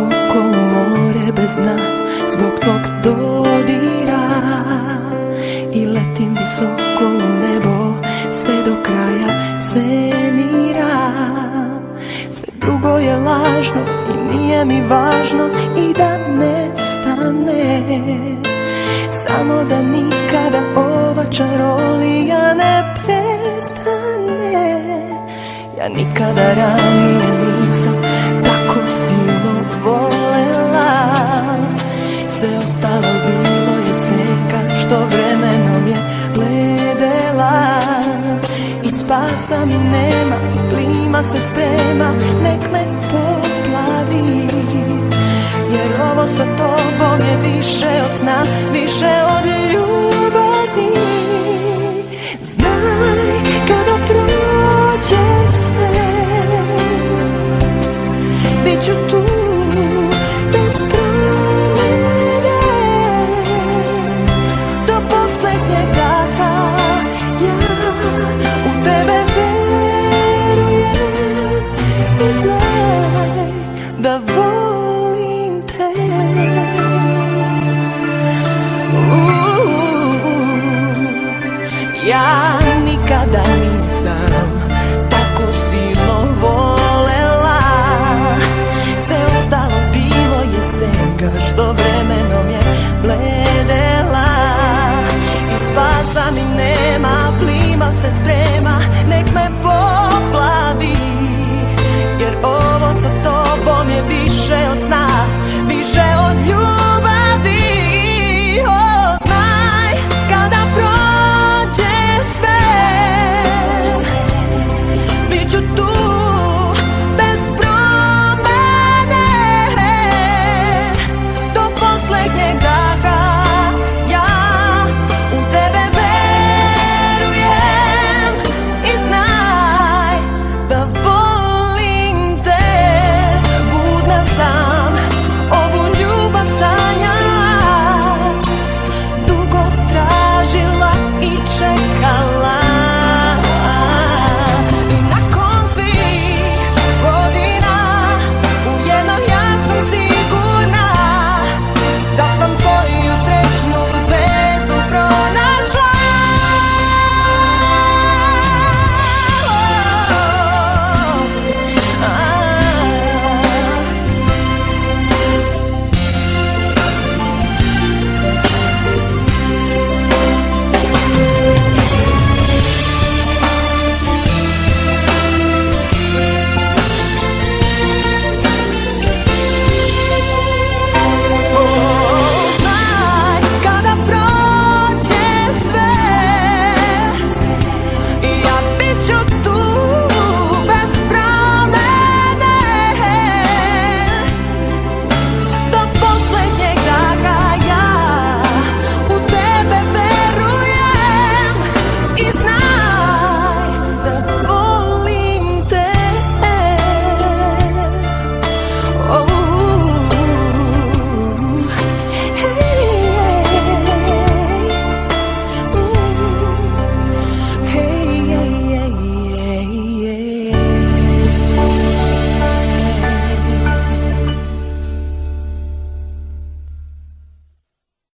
duboko u more bez dna zbog tvog dodira i letim visoko u nebo sve do kraja svemira. Sve drugo je lažno i nije mi važno i da nestane, samo da nikada ova čarolija ne prestane. Ja nikada ranije nisam tako silno volela, sve ostalo bilo je senka što vremenom je bledela. I spasa mi nema, plima se sprema, nek me poplavi, jer ovo sa tobom je više od sna, više od ljubavi. Znaj kada prođe sve, bit ću tu bez promene do poslednjeg daha. Ja u tebe verujem i znaj da volim te. Ja nikada nisam